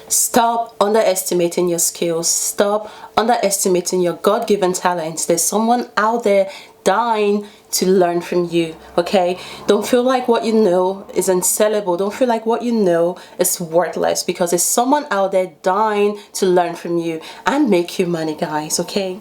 Stop underestimating your skills. Stop underestimating your God-given talents. There's someone out there dying to learn from you, okay? Don't feel like what you know is unsellable. Don't feel like what you know is worthless, because there's someone out there dying to learn from you and make you money, guys, okay?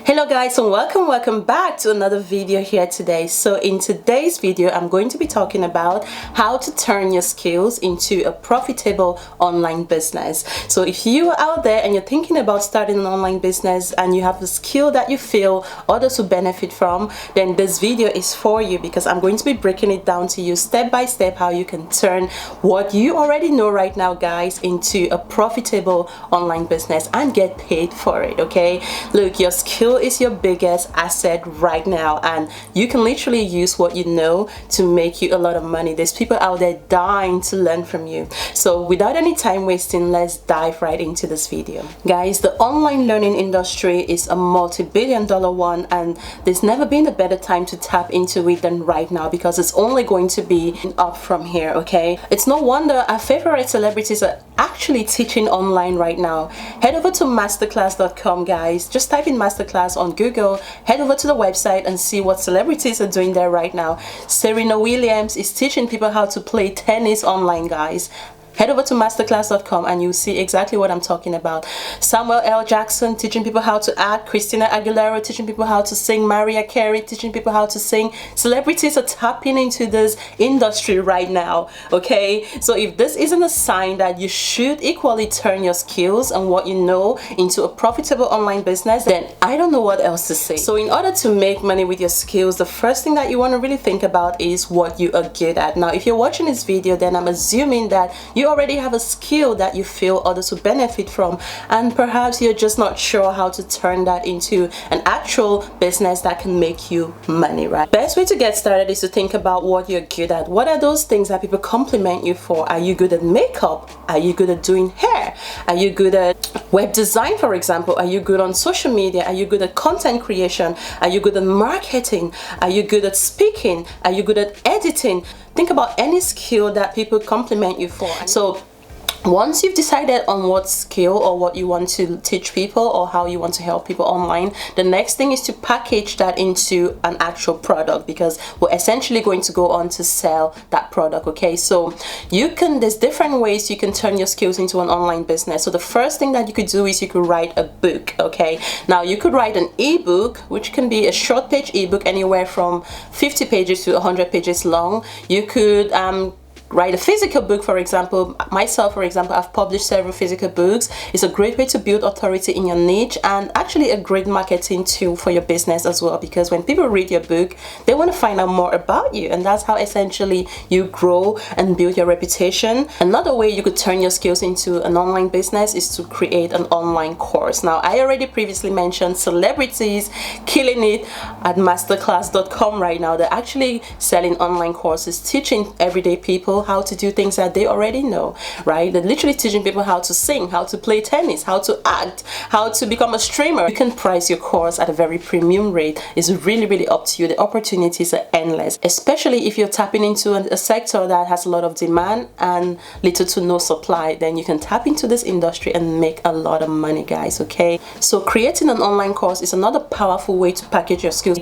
Hello guys, and welcome back to another video here today. So in today's video, I'm going to be talking about how to turn your skills into a profitable online business. So if you are out there and you're thinking about starting an online business and you have a skill that you feel others will benefit from, then this video is for you, because I'm going to be breaking it down to you step by step how you can turn what you already know right now, guys, into a profitable online business and get paid for it, okay? Look, your skill is your biggest asset right now, and you can literally use what you know to make you a lot of money. There's people out there dying to learn from you. So without any time wasting, let's dive right into this video. Guys, the online learning industry is a multi-billion-dollar one, and there's never been a better time to tap into it than right now, because it's only going to be up from here, okay? It's no wonder our favorite celebrities are actually teaching online right now. Head over to masterclass.com, guys. Just type in masterclass on Google, head over to the website and see what celebrities are doing there right now. Serena Williams is teaching people how to play tennis online, guys. Head over to masterclass.com and you'll see exactly what I'm talking about. Samuel L. Jackson teaching people how to act, Christina Aguilera teaching people how to sing, Mariah Carey teaching people how to sing. Celebrities are tapping into this industry right now, okay? So if this isn't a sign that you should equally turn your skills and what you know into a profitable online business, then I don't know what else to say. So in order to make money with your skills, the first thing that you want to really think about is what you are good at. Now, if you're watching this video, then I'm assuming that you already have a skill that you feel others will benefit from, and perhaps you're just not sure how to turn that into an actual business that can make you money, right? Best way to get started is to think about what you're good at. What are those things that people compliment you for? Are you good at makeup? Are you good at doing hair? Are you good at web design, for example? Are you good on social media? Are you good at content creation? Are you good at marketing? Are you good at speaking? Are you good at editing? Think about any skill that people compliment you for. So once you've decided on what skill or what you want to teach people or how you want to help people online, the next thing is to package that into an actual product, because we're essentially going to go on to sell that product, okay? So there's different ways you can turn your skills into an online business. So the first thing that you could do is you could write a book, okay? Now you could write an ebook, which can be a short page ebook anywhere from 50 pages to 100 pages long. You could write a physical book, for example. Myself, for example, I've published several physical books. It's a great way to build authority in your niche, and actually a great marketing tool for your business as well, because when people read your book, they want to find out more about you, and that's how essentially you grow and build your reputation. Another way you could turn your skills into an online business is to create an online course. Now, I already previously mentioned celebrities killing it at masterclass.com right now. They're actually selling online courses, teaching everyday people how to do things that they already know, right? They're literally teaching people how to sing, how to play tennis, how to act, how to become a streamer. You can price your course at a very premium rate. It's really up to you. The opportunities are endless, especially if you're tapping into a sector that has a lot of demand and little to no supply. Then you can tap into this industry and make a lot of money, guys, okay? So creating an online course is another powerful way to package your skills.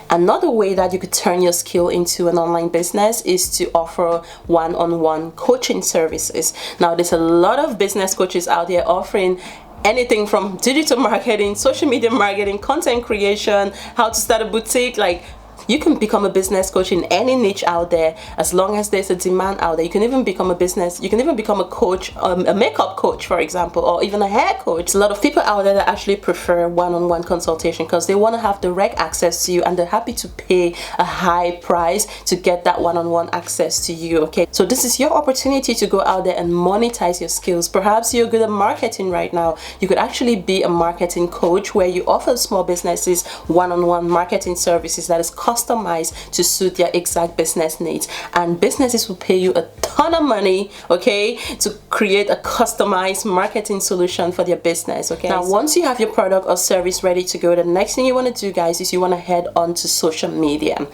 Another way that you could turn your skill into an online business is to offer one-on-one coaching services. Now, there's a lot of business coaches out there offering anything from digital marketing, social media marketing, content creation, how to start a boutique. Like, you can become a business coach in any niche out there as long as there's a demand out there. You can even become a coach, a makeup coach, for example, or even a hair coach. A lot of people out there that actually prefer one-on-one consultation because they want to have direct access to you, and they're happy to pay a high price to get that one-on-one access to you, okay? So this is your opportunity to go out there and monetize your skills. Perhaps you're good at marketing right now. You could actually be a marketing coach where you offer small businesses one-on-one marketing services that is customized to suit their exact business needs, and businesses will pay you a ton of money, okay, to create a customized marketing solution for their business, okay? Now, once you have your product or service ready to go, the next thing you want to do, guys, is you want to head on to social media.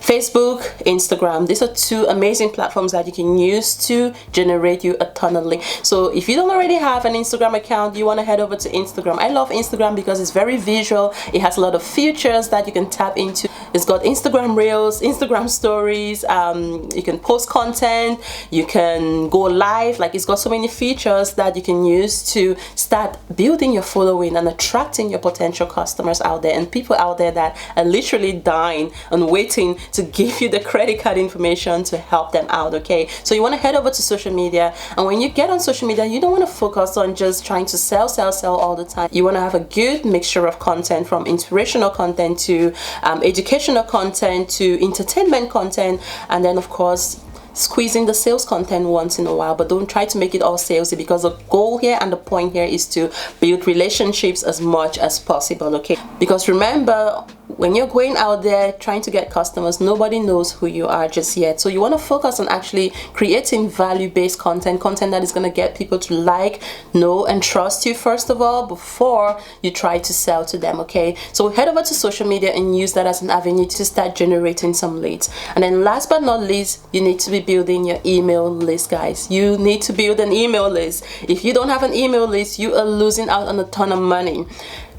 Facebook, Instagram. These are two amazing platforms that you can use to generate you a ton of links. So if you don't already have an Instagram account, you want to head over to Instagram. I love Instagram because it's very visual. It has a lot of features that you can tap into. It's got Instagram Reels, Instagram Stories. You can post content. You can go live. Like, it's got so many features that you can use to start building your following and attracting your potential customers out there, and people out there that are literally dying and waiting to give you the credit card information to help them out. Okay, so you want to head over to social media, and when you get on social media, you don't want to focus on just trying to sell all the time. You want to have a good mixture of content, from inspirational content to educational content to entertainment content, and then of course squeezing the sales content once in a while. But don't try to make it all salesy, because the goal here and the point here is to build relationships as much as possible. Okay, because remember, when you're going out there trying to get customers, nobody knows who you are just yet. So you want to focus on actually creating value-based content that is going to get people to like, know, and trust you first of all before you try to sell to them. Okay, so head over to social media and use that as an avenue to start generating some leads. And then last but not least, you need to be building your email list, guys. You need to build an email list. If you don't have an email list, you are losing out on a ton of money.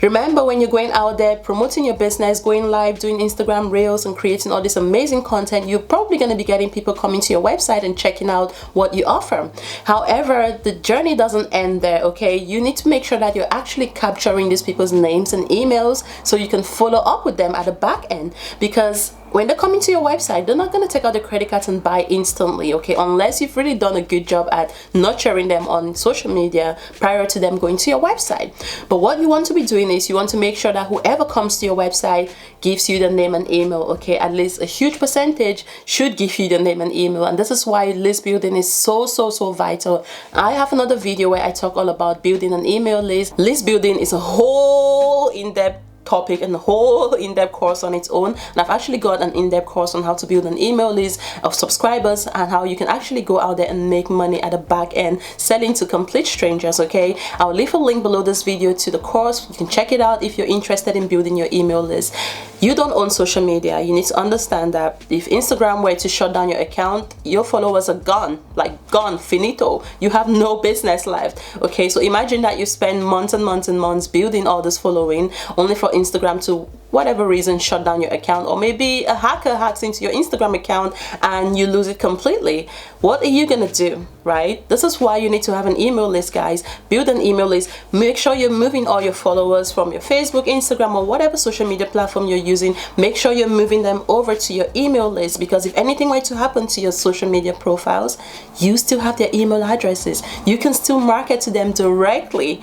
Remember, when you're going out there promoting your business, going live, doing Instagram Reels, and creating all this amazing content, you're probably going to be getting people coming to your website and checking out what you offer. However, the journey doesn't end there. Okay, you need to make sure that you're actually capturing these people's names and emails so you can follow up with them at the back end, because when they're coming to your website, they're not going to take out the credit cards and buy instantly, okay, unless you've really done a good job at nurturing them on social media prior to them going to your website. But what you want to be doing is you want to make sure that whoever comes to your website gives you the name and email. Okay, at least a huge percentage should give you the name and email, and this is why list building is so vital. I have another video where I talk all about building an email list. List building is a whole in-depth topic and a whole in-depth course on its own, and I've actually got an in-depth course on how to build an email list of subscribers and how you can actually go out there and make money at the back end selling to complete strangers. Okay, I'll leave a link below this video to the course. You can check it out if you're interested in building your email list. You don't own social media. You need to understand that if Instagram were to shut down your account, your followers are gone, like gone, finito. You have no business left. Okay, so imagine that you spend months and months and months building all this following, only for Instagram to whatever reason shut down your account, or maybe a hacker hacks into your Instagram account and you lose it completely. What are you gonna do, right? This is why you need to have an email list, guys. Build an email list. Make sure you're moving all your followers from your Facebook, Instagram, or whatever social media platform you're using. Make sure you're moving them over to your email list, because if anything were to happen to your social media profiles, you still have their email addresses. You can still market to them directly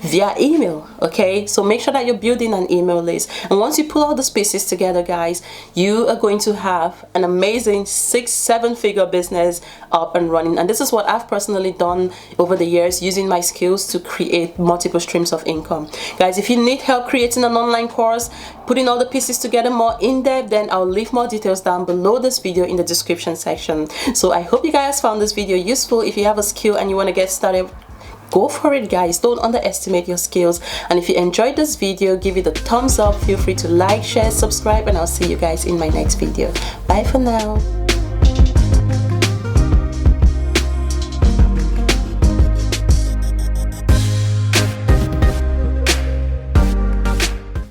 via email. Okay, so make sure that you're building an email list, and once you pull all the pieces together, guys, you are going to have an amazing 6-7 figure business up and running. And this is what I've personally done over the years, using my skills to create multiple streams of income. Guys, if you need help creating an online course, putting all the pieces together more in depth, then I'll leave more details down below this video in the description section. So I hope you guys found this video useful. If you have a skill and you want to get started, go for it, guys. Don't underestimate your skills. And if you enjoyed this video, give it a thumbs up. Feel free to like, share, subscribe, and I'll see you guys in my next video. Bye for now.